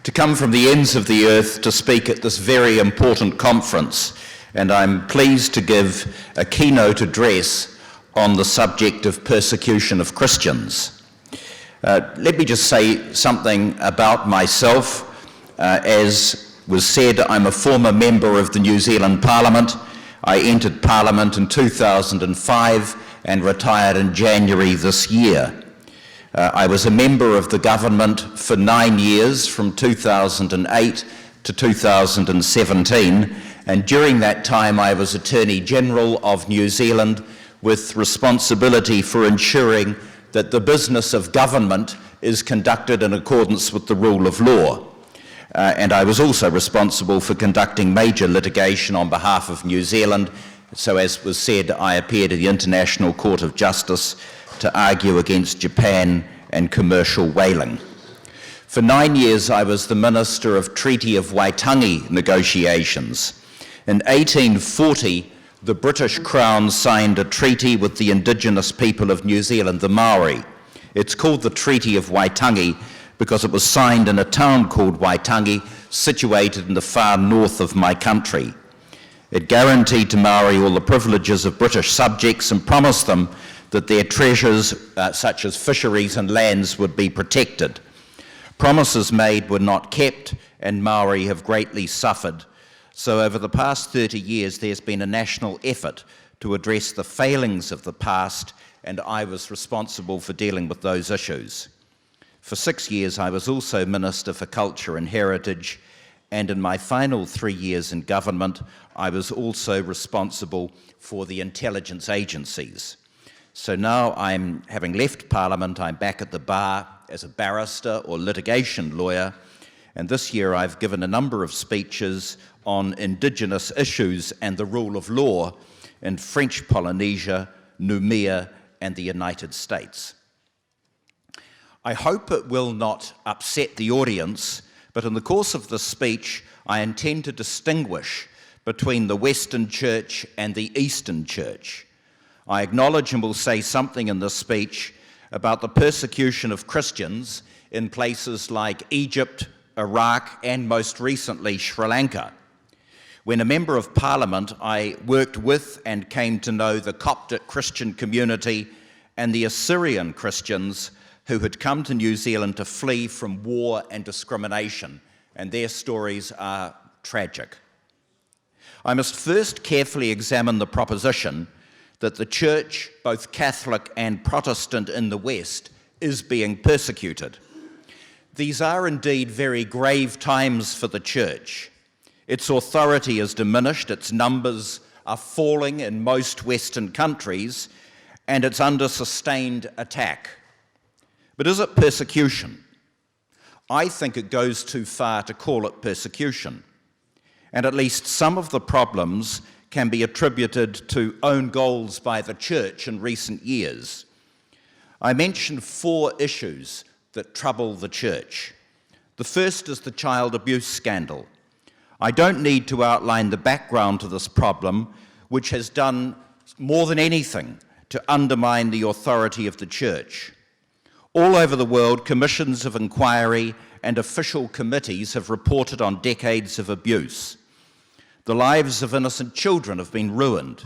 to come from the ends of the earth to speak at this very important conference, and I'm pleased to give a keynote address on the subject of persecution of Christians. Let me just say something about myself. As was said, I'm a former member of the New Zealand Parliament. I entered Parliament in 2005 and retired in January this year. I was a member of the government for 9 years, from 2008 to 2017, and during that time I was Attorney General of New Zealand with responsibility for ensuring that the business of government is conducted in accordance with the rule of law. And I was also responsible for conducting major litigation on behalf of New Zealand. So as was said, I appeared at the International Court of Justice to argue against Japan and commercial whaling. For 9 years I was the Minister of Treaty of Waitangi negotiations. In 1840, the British Crown signed a treaty with the indigenous people of New Zealand, the Maori. It's called the Treaty of Waitangi because it was signed in a town called Waitangi, situated in the far north of my country. It guaranteed to Maori all the privileges of British subjects and promised them that their treasures, such as fisheries and lands, would be protected. Promises made were not kept, and Maori have greatly suffered. So over the past 30 years, there's been a national effort to address the failings of the past, and I was responsible for dealing with those issues. For 6 years, I was also Minister for Culture and Heritage, and in my final 3 years in government, I was also responsible for the intelligence agencies. So now having left Parliament, I'm back at the bar as a barrister or litigation lawyer, and this year I've given a number of speeches on Indigenous issues and the rule of law in French Polynesia, Noumea, and the United States. I hope it will not upset the audience, but in the course of this speech, I intend to distinguish between the Western Church and the Eastern Church. I acknowledge and will say something in this speech about the persecution of Christians in places like Egypt, Iraq, and most recently Sri Lanka. When a member of Parliament, I worked with and came to know the Coptic Christian community and the Assyrian Christians who had come to New Zealand to flee from war and discrimination, and their stories are tragic. I must first carefully examine the proposition that the Church, both Catholic and Protestant in the West, is being persecuted. These are indeed very grave times for the Church. Its authority is diminished, its numbers are falling in most Western countries, and it's under sustained attack. But is it persecution? I think it goes too far to call it persecution, and at least some of the problems can be attributed to own goals by the Church in recent years. I mentioned 4 issues that trouble the Church. The first is the child abuse scandal. I don't need to outline the background to this problem, which has done more than anything to undermine the authority of the Church. All over the world, commissions of inquiry and official committees have reported on decades of abuse. The lives of innocent children have been ruined.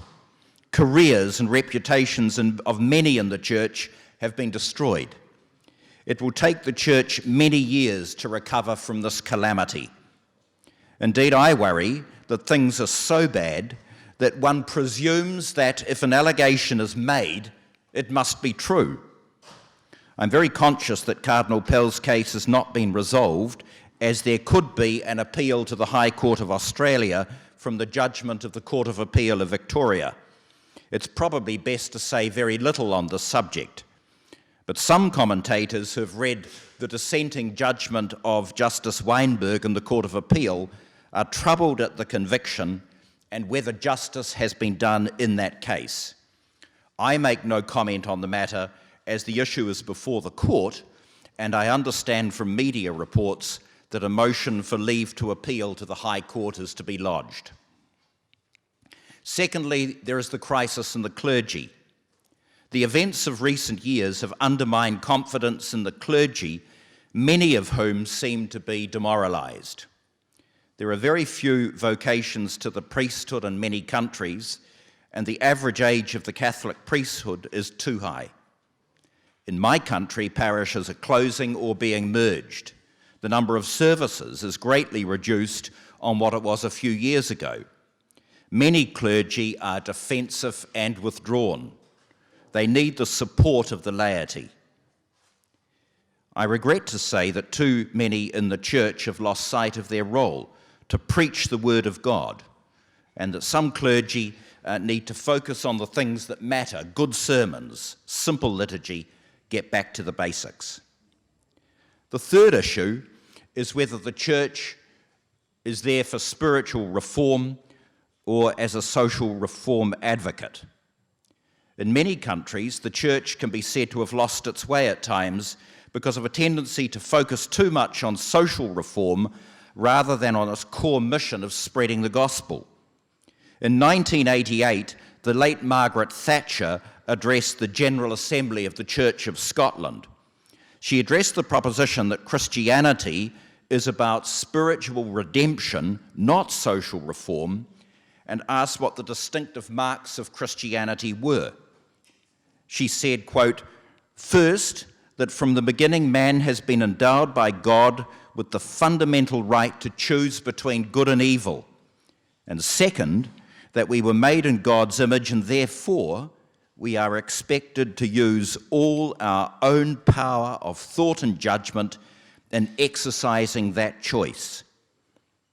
Careers and reputations of many in the Church have been destroyed. It will take the Church many years to recover from this calamity. Indeed, I worry that things are so bad that one presumes that if an allegation is made, it must be true. I'm very conscious that Cardinal Pell's case has not been resolved, as there could be an appeal to the High Court of Australia from the judgment of the Court of Appeal of Victoria. It's probably best to say very little on this subject, but some commentators who have read the dissenting judgment of Justice Weinberg in the Court of Appeal are troubled at the conviction and whether justice has been done in that case. I make no comment on the matter as the issue is before the court, and I understand from media reports that a motion for leave to appeal to the High Court is to be lodged. Secondly, there is the crisis in the clergy. The events of recent years have undermined confidence in the clergy, many of whom seem to be demoralised. There are very few vocations to the priesthood in many countries, and the average age of the Catholic priesthood is too high. In my country, parishes are closing or being merged. The number of services is greatly reduced on what it was a few years ago. Many clergy are defensive and withdrawn. They need the support of the laity. I regret to say that too many in the church have lost sight of their role to preach the word of God, and that some clergy need to focus on the things that matter: good sermons, simple liturgy, get back to the basics. The third issue is whether the church is there for spiritual reform or as a social reform advocate. In many countries, the church can be said to have lost its way at times because of a tendency to focus too much on social reform rather than on its core mission of spreading the gospel. In 1988, the late Margaret Thatcher addressed the General Assembly of the Church of Scotland. She addressed the proposition that Christianity is about spiritual redemption, not social reform, and asked what the distinctive marks of Christianity were. She said, quote, "First, that from the beginning man has been endowed by God with the fundamental right to choose between good and evil. And second, that we were made in God's image and therefore we are expected to use all our own power of thought and judgment in exercising that choice.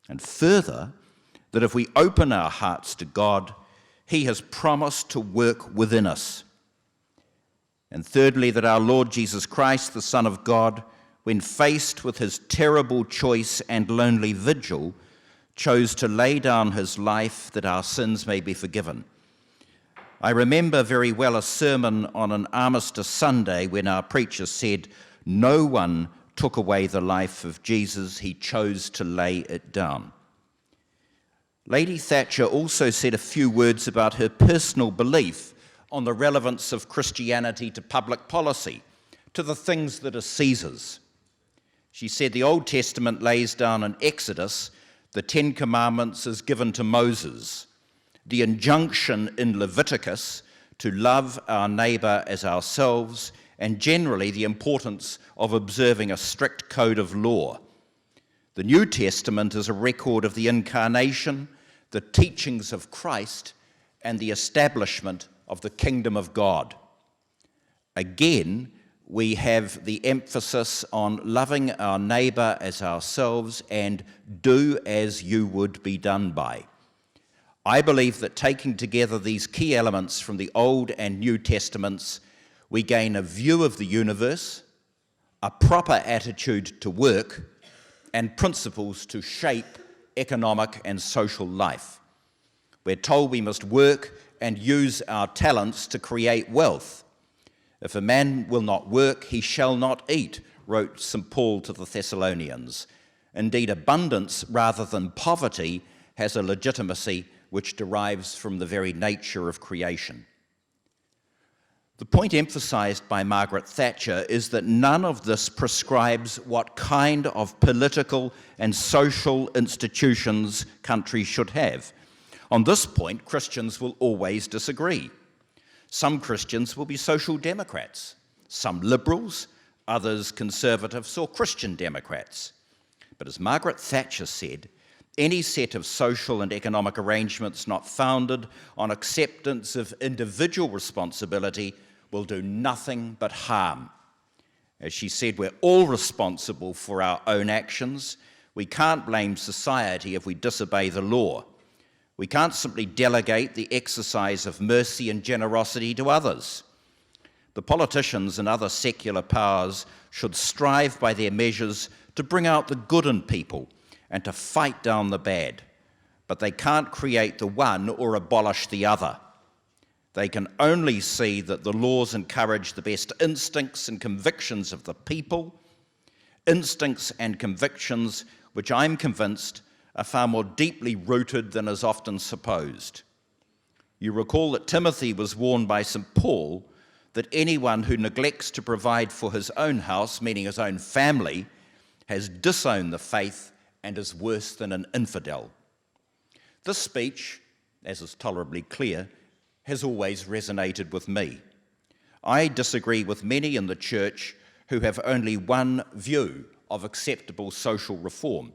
And further, that if we open our hearts to God, He has promised to work within us. And thirdly, that our Lord Jesus Christ, the Son of God, when faced with His terrible choice and lonely vigil, chose to lay down His life that our sins may be forgiven." I remember very well a sermon on an Armistice Sunday when our preacher said, "No one took away the life of Jesus, He chose to lay it down." Lady Thatcher also said a few words about her personal belief on the relevance of Christianity to public policy, to the things that are Caesar's. She said the Old Testament lays down in Exodus the 10 Commandments as given to Moses, the injunction in Leviticus to love our neighbour as ourselves, and generally the importance of observing a strict code of law. The New Testament is a record of the incarnation, the teachings of Christ, and the establishment of the kingdom of God. Again, we have the emphasis on loving our neighbour as ourselves and do as you would be done by. I believe that taking together these key elements from the Old and New Testaments, we gain a view of the universe, a proper attitude to work, and principles to shape economic and social life. We're told we must work and use our talents to create wealth. "If a man will not work, he shall not eat," wrote St. Paul to the Thessalonians. Indeed, abundance rather than poverty has a legitimacy which derives from the very nature of creation. The point emphasised by Margaret Thatcher is that none of this prescribes what kind of political and social institutions countries should have. On this point, Christians will always disagree. Some Christians will be social democrats, some liberals, others conservatives or Christian democrats. But as Margaret Thatcher said, any set of social and economic arrangements not founded on acceptance of individual responsibility will do nothing but harm. As she said, we're all responsible for our own actions. We can't blame society if we disobey the law. We can't simply delegate the exercise of mercy and generosity to others. The politicians and other secular powers should strive by their measures to bring out the good in people and to fight down the bad, but they can't create the one or abolish the other. They can only see that the laws encourage the best instincts and convictions of the people, instincts and convictions which I'm convinced are far more deeply rooted than is often supposed. You recall that Timothy was warned by St. Paul that anyone who neglects to provide for his own house, meaning his own family, has disowned the faith and is worse than an infidel. This speech, as is tolerably clear, has always resonated with me. I disagree with many in the church who have only one view of acceptable social reform.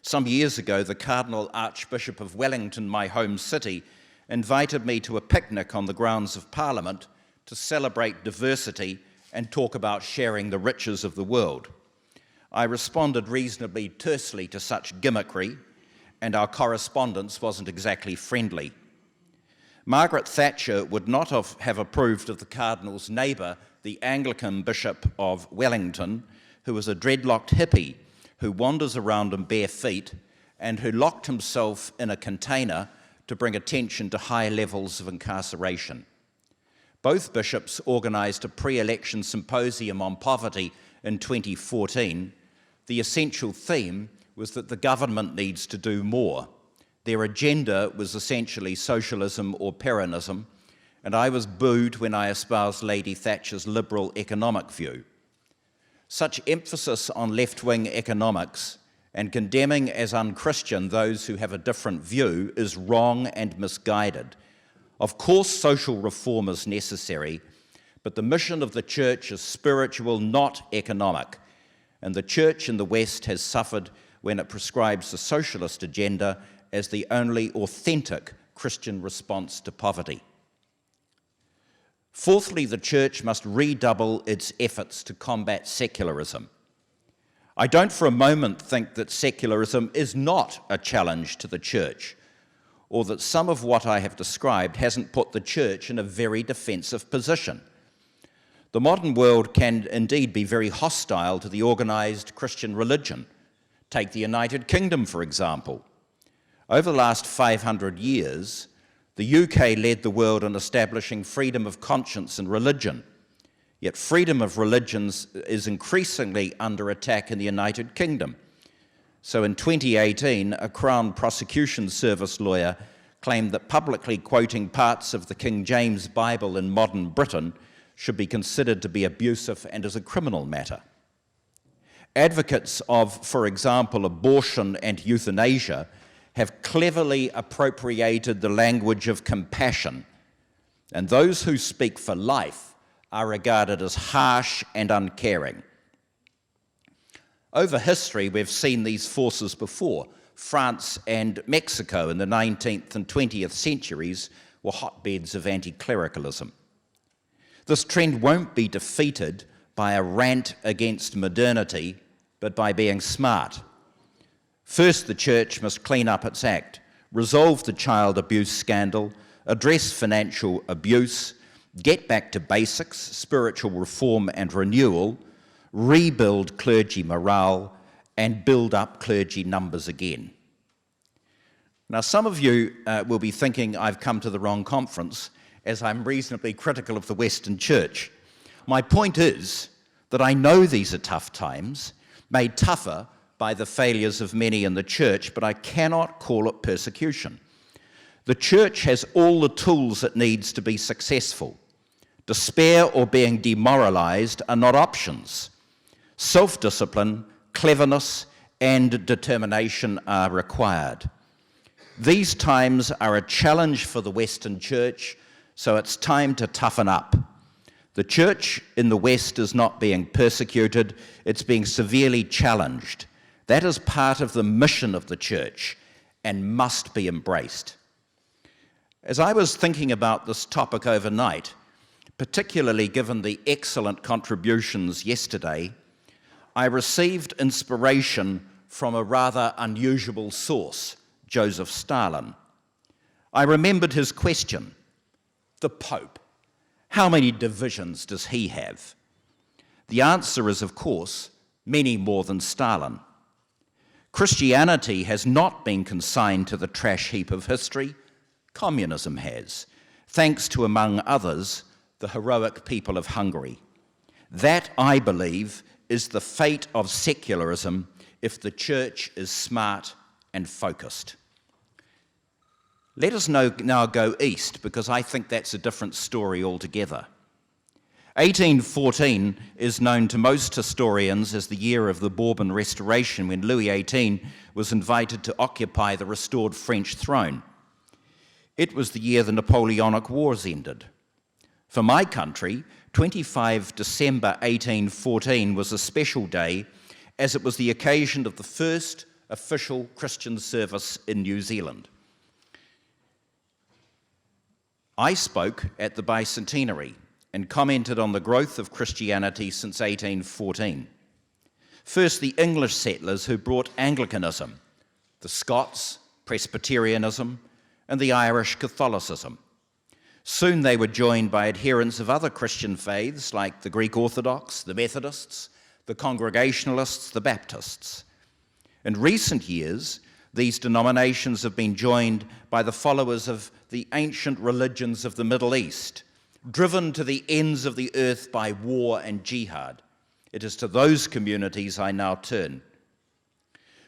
Some years ago, the Cardinal Archbishop of Wellington, my home city, invited me to a picnic on the grounds of Parliament to celebrate diversity and talk about sharing the riches of the world. I responded reasonably tersely to such gimmickry, and our correspondence wasn't exactly friendly. Margaret Thatcher would not have approved of the Cardinal's neighbour, the Anglican Bishop of Wellington, who was a dreadlocked hippie who wanders around in bare feet and who locked himself in a container to bring attention to high levels of incarceration. Both bishops organised a pre-election symposium on poverty in 2014. The essential theme was that the government needs to do more. Their agenda was essentially socialism or Peronism, and I was booed when I espoused Lady Thatcher's liberal economic view. Such emphasis on left-wing economics and condemning as unchristian those who have a different view is wrong and misguided. Of course, social reform is necessary, but the mission of the church is spiritual, not economic, and the church in the West has suffered when it prescribes the socialist agenda as the only authentic Christian response to poverty. Fourthly, the church must redouble its efforts to combat secularism. I don't for a moment think that secularism is not a challenge to the church, or that some of what I have described hasn't put the church in a very defensive position. The modern world can indeed be very hostile to the organised Christian religion. Take the United Kingdom, for example. Over the last 500 years, the UK led the world in establishing freedom of conscience and religion. Yet freedom of religions is increasingly under attack in the United Kingdom. So in 2018, a Crown Prosecution Service lawyer claimed that publicly quoting parts of the King James Bible in modern Britain should be considered to be abusive and as a criminal matter. Advocates of, for example, abortion and euthanasia have cleverly appropriated the language of compassion, and those who speak for life are regarded as harsh and uncaring. Over history, we've seen these forces before. France and Mexico in the 19th and 20th centuries were hotbeds of anti-clericalism. This trend won't be defeated by a rant against modernity, but by being smart. First, the church must clean up its act, resolve the child abuse scandal, address financial abuse, get back to basics, spiritual reform and renewal, rebuild clergy morale, and build up clergy numbers again. Now, some of you will be thinking I've come to the wrong conference, as I'm reasonably critical of the Western Church. My point is that I know these are tough times, made tougher by the failures of many in the church, but I cannot call it persecution. The church has all the tools it needs to be successful. Despair or being demoralized are not options. Self-discipline, cleverness, and determination are required. These times are a challenge for the Western Church, so it's time to toughen up. The church in the West is not being persecuted, it's being severely challenged. That is part of the mission of the church and must be embraced. As I was thinking about this topic overnight, particularly given the excellent contributions yesterday, I received inspiration from a rather unusual source, Joseph Stalin. I remembered his question, the Pope, how many divisions does he have? The answer is, of course, many more than Stalin. Christianity has not been consigned to the trash heap of history. Communism has, thanks to, among others, the heroic people of Hungary. That, I believe, is the fate of secularism if the church is smart and focused. Let us now go east, because I think that's a different story altogether. 1814 is known to most historians as the year of the Bourbon Restoration, when Louis XVIII was invited to occupy the restored French throne. It was the year the Napoleonic Wars ended. For my country, 25 December 1814 was a special day, as it was the occasion of the first official Christian service in New Zealand. I spoke at the bicentenary and commented on the growth of Christianity since 1814. First, the English settlers who brought Anglicanism, the Scots, Presbyterianism, and the Irish Catholicism. Soon they were joined by adherents of other Christian faiths like the Greek Orthodox, the Methodists, the Congregationalists, the Baptists. In recent years, these denominations have been joined by the followers of the ancient religions of the Middle East, driven to the ends of the earth by war and jihad. It is to those communities I now turn.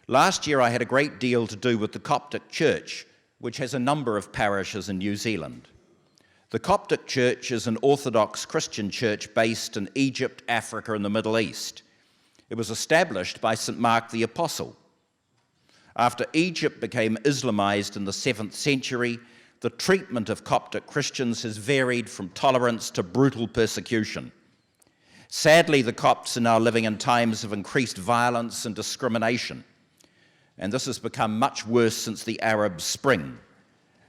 Last year I had a great deal to do with the Coptic Church, which has a number of parishes in New Zealand. The Coptic Church is an Orthodox Christian church based in Egypt, Africa, and the Middle East. It was established by St. Mark the Apostle. After Egypt became Islamized in the 7th century, the treatment of Coptic Christians has varied from tolerance to brutal persecution. Sadly, the Copts are now living in times of increased violence and discrimination, and this has become much worse since the Arab Spring.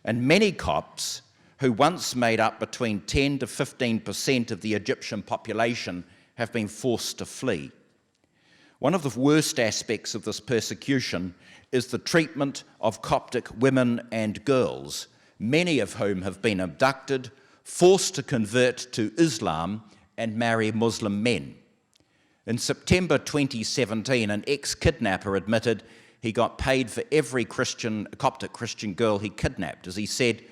And many Copts, who once made up between 10 to 15% of the Egyptian population, have been forced to flee. One of the worst aspects of this persecution is the treatment of Coptic women and girls, many of whom have been abducted, forced to convert to Islam and marry Muslim men. In September 2017, an ex-kidnapper admitted he got paid for every Coptic Christian girl he kidnapped. As he said,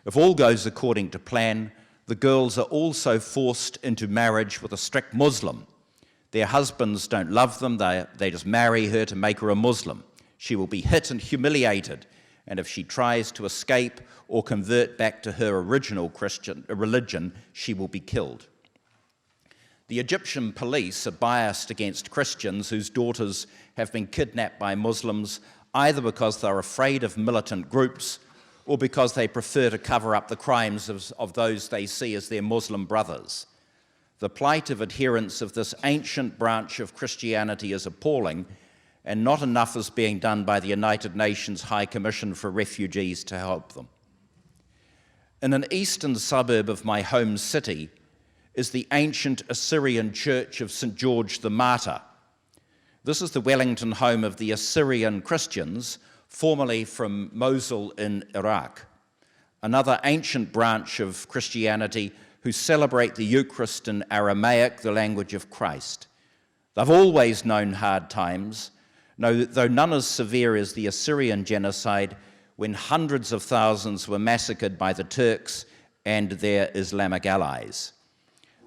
if all goes according to plan, the girls are also forced into marriage with a strict Muslim. Their husbands don't love them, they just marry her to make her a Muslim. She will be hit and humiliated, and if she tries to escape or convert back to her original Christian religion, she will be killed. The Egyptian police are biased against Christians whose daughters have been kidnapped by Muslims, either because they're afraid of militant groups or because they prefer to cover up the crimes of those they see as their Muslim brothers. The plight of adherents of this ancient branch of Christianity is appalling, and not enough is being done by the United Nations High Commission for Refugees to help them. In an eastern suburb of my home city is the ancient Assyrian church of St. George the Martyr. This is the Wellington home of the Assyrian Christians, formerly from Mosul in Iraq, another ancient branch of Christianity who celebrate the Eucharist in Aramaic, the language of Christ. They've always known hard times, though none as severe as the Assyrian genocide, when hundreds of thousands were massacred by the Turks and their Islamic allies.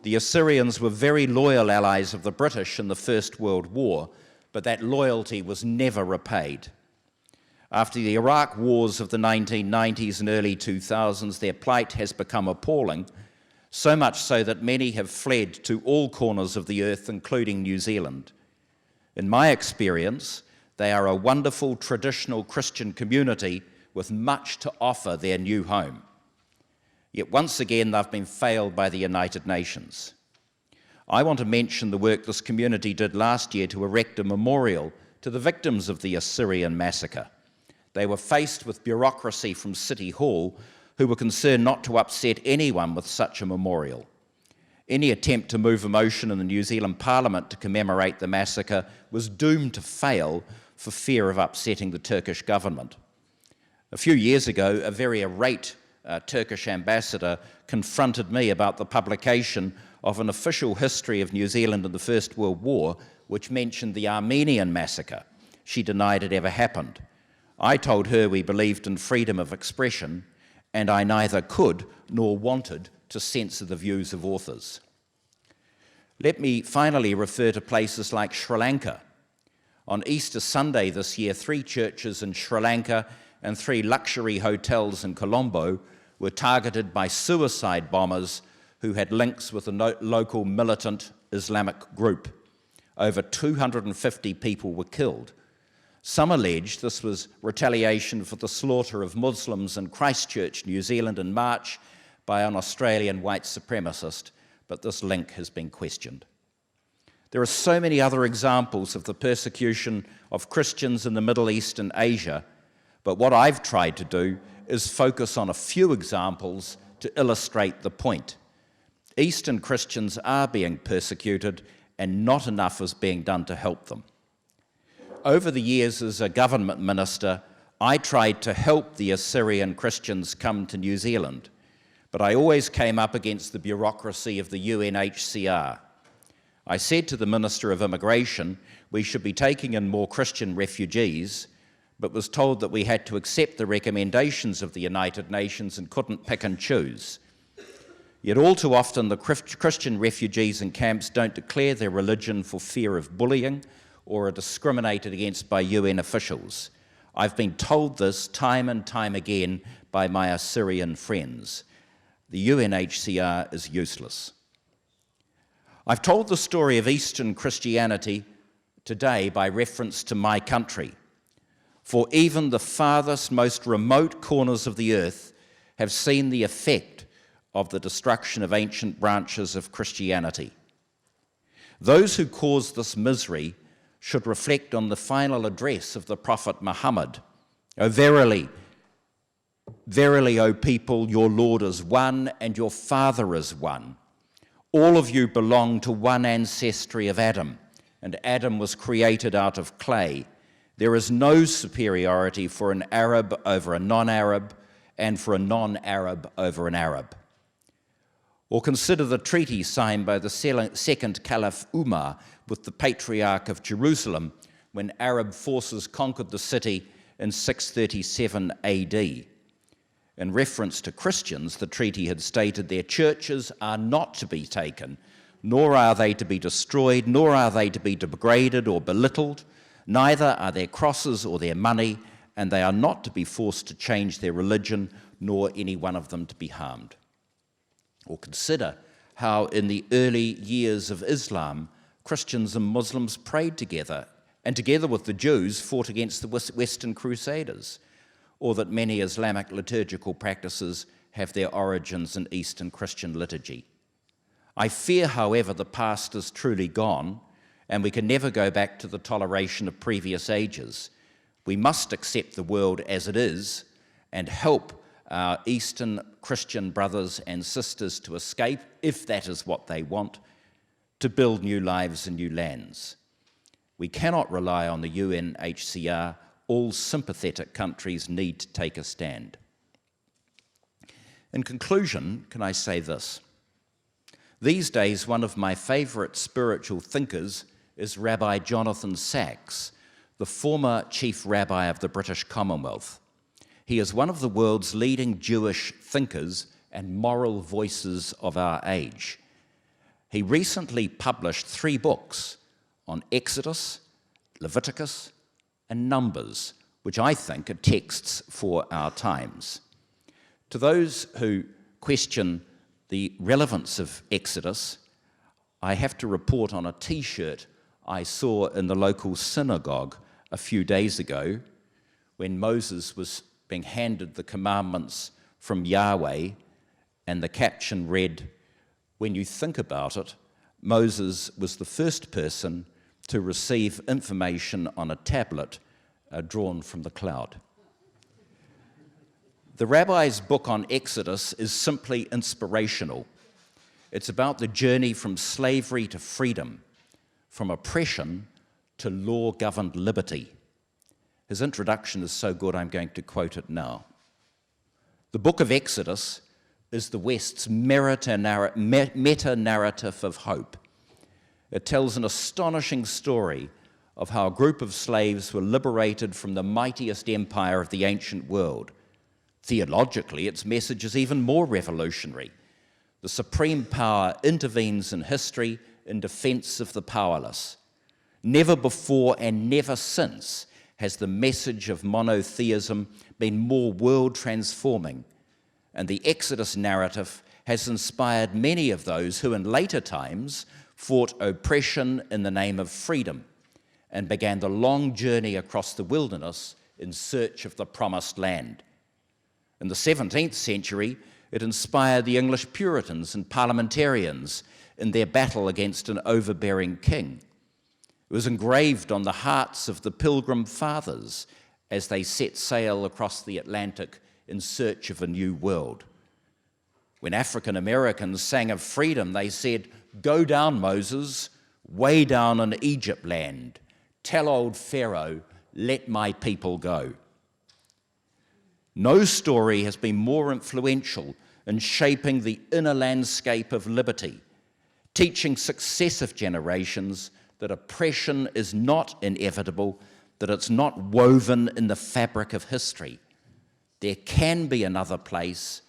The Assyrians were very loyal allies of the British in the First World War, but that loyalty was never repaid. After the Iraq wars of the 1990s and early 2000s, their plight has become appalling, so much so that many have fled to all corners of the earth, including New Zealand. In my experience, they are a wonderful traditional Christian community with much to offer their new home. Yet once again, they've been failed by the United Nations. I want to mention the work this community did last year to erect a memorial to the victims of the Assyrian massacre. They were faced with bureaucracy from City Hall, who were concerned not to upset anyone with such a memorial. Any attempt to move a motion in the New Zealand Parliament to commemorate the massacre was doomed to fail for fear of upsetting the Turkish government. A few years ago, a very irate Turkish ambassador confronted me about the publication of an official history of New Zealand in the First World War, which mentioned the Armenian massacre. She denied it ever happened. I told her we believed in freedom of expression, and I neither could nor wanted to censor the views of authors. Let me finally refer to places like Sri Lanka. On Easter Sunday this year, 3 churches in Sri Lanka and 3 luxury hotels in Colombo were targeted by suicide bombers who had links with a local militant Islamic group. Over 250 people were killed. Some allege this was retaliation for the slaughter of Muslims in Christchurch, New Zealand in March by an Australian white supremacist, but this link has been questioned. There are so many other examples of the persecution of Christians in the Middle East and Asia, but what I've tried to do is focus on a few examples to illustrate the point. Eastern Christians are being persecuted, and not enough is being done to help them. Over the years as a government minister, I tried to help the Assyrian Christians come to New Zealand, but I always came up against the bureaucracy of the UNHCR. I said to the Minister of Immigration we should be taking in more Christian refugees, but was told that we had to accept the recommendations of the United Nations and couldn't pick and choose. Yet all too often the Christian refugees in camps don't declare their religion for fear of bullying or are discriminated against by UN officials. I've been told this time and time again by my Assyrian friends. The UNHCR is useless. I've told the story of Eastern Christianity today by reference to my country, for even the farthest, most remote corners of the earth have seen the effect of the destruction of ancient branches of Christianity. Those who caused this misery should reflect on the final address of the Prophet Muhammad. O verily, verily, O people, your Lord is one and your Father is one. All of you belong to one ancestry of Adam, and Adam was created out of clay. There is no superiority for an Arab over a non-Arab, and for a non-Arab over an Arab. Or consider the treaty signed by the second Caliph Umar with the Patriarch of Jerusalem when Arab forces conquered the city in 637 AD. In reference to Christians, the treaty had stated their churches are not to be taken, nor are they to be destroyed, nor are they to be degraded or belittled, neither are their crosses or their money, and they are not to be forced to change their religion, nor any one of them to be harmed. Or consider how in the early years of Islam, Christians and Muslims prayed together, and together with the Jews fought against the Western Crusaders, or that many Islamic liturgical practices have their origins in Eastern Christian liturgy. I fear, however, the past is truly gone, and we can never go back to the toleration of previous ages. We must accept the world as it is and help our Eastern Christian brothers and sisters to escape, if that is what they want, to build new lives in new lands. We cannot rely on the UNHCR. All sympathetic countries need to take a stand. In conclusion, can I say this? These days, one of my favorite spiritual thinkers is Rabbi Jonathan Sacks, the former chief rabbi of the British Commonwealth. He is one of the world's leading Jewish thinkers and moral voices of our age. He recently published 3 books on Exodus, Leviticus, and Numbers, which I think are texts for our times. To those who question the relevance of Exodus, I have to report on a T-shirt I saw in the local synagogue a few days ago when Moses was being handed the commandments from Yahweh, and the caption read, "When you think about it, Moses was the first person to receive information on a tablet drawn from the cloud." The rabbi's book on Exodus is simply inspirational. It's about the journey from slavery to freedom, from oppression to law-governed liberty. His introduction is so good I'm going to quote it now. The book of Exodus is the West's meta-narrative of hope. It tells an astonishing story of how a group of slaves were liberated from the mightiest empire of the ancient world. Theologically, its message is even more revolutionary. The supreme power intervenes in history in defense of the powerless. Never before and never since has the message of monotheism been more world-transforming, and the Exodus narrative has inspired many of those who in later times fought oppression in the name of freedom and began the long journey across the wilderness in search of the promised land. In the 17th century, it inspired the English Puritans and parliamentarians in their battle against an overbearing king. It was engraved on the hearts of the Pilgrim Fathers as they set sail across the Atlantic in search of a new world. When African Americans sang of freedom, they said, "Go down, Moses, way down in Egypt land. Tell old Pharaoh, let my people go." No story has been more influential in shaping the inner landscape of liberty, teaching successive generations that oppression is not inevitable, that it's not woven in the fabric of history. There can be another place,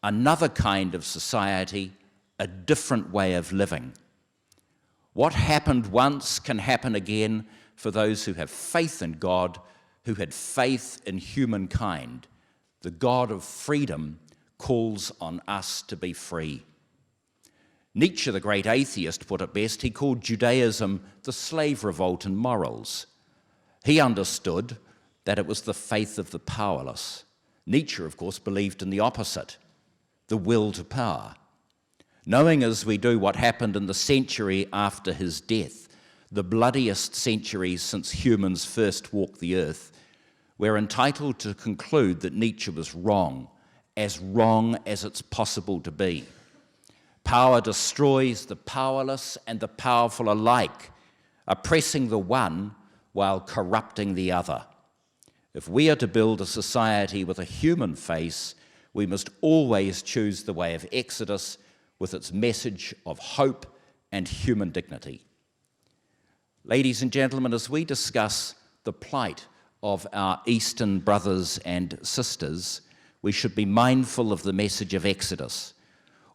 another kind of society, a different way of living. What happened once can happen again for those who have faith in God, who had faith in humankind. The God of freedom calls on us to be free. Nietzsche, the great atheist, put it best. He called Judaism the slave revolt in morals. He understood that it was the faith of the powerless. Nietzsche, of course, believed in the opposite, the will to power. Knowing as we do what happened in the century after his death, the bloodiest century since humans first walked the earth, we're entitled to conclude that Nietzsche was wrong as it's possible to be. Power destroys the powerless and the powerful alike, oppressing the one while corrupting the other. If we are to build a society with a human face, we must always choose the way of Exodus with its message of hope and human dignity. Ladies and gentlemen, as we discuss the plight of our Eastern brothers and sisters, we should be mindful of the message of Exodus.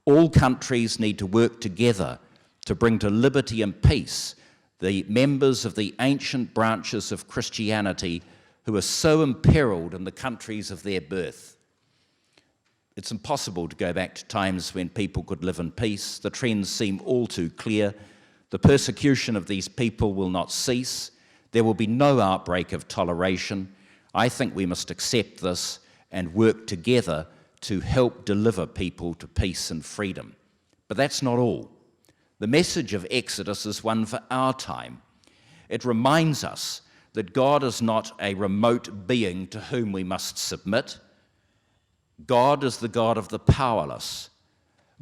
All countries need to work together to bring to liberty and peace the members of the ancient branches of Christianity who are so imperiled in the countries of their birth. It's impossible to go back to times when people could live in peace. The trends seem all too clear. The persecution of these people will not cease. There will be no outbreak of toleration. I think we must accept this and work together to help deliver people to peace and freedom. But that's not all. The message of Exodus is one for our time. It reminds us that God is not a remote being to whom we must submit. God is the God of the powerless.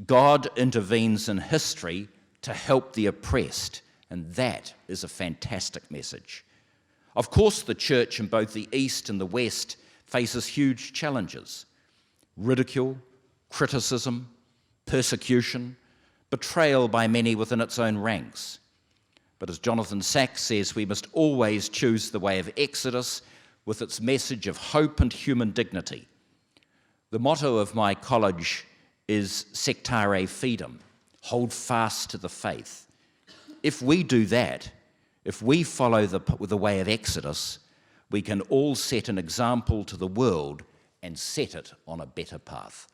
God intervenes in history to help the oppressed, and that is a fantastic message. Of course, the church in both the East and the West faces huge challenges: ridicule, criticism, persecution, betrayal by many within its own ranks. But as Jonathan Sacks says, we must always choose the way of Exodus with its message of hope and human dignity. The motto of my college is Sectare Fidem, hold fast to the faith. If we do that, if we follow the way of Exodus, we can all set an example to the world and set it on a better path.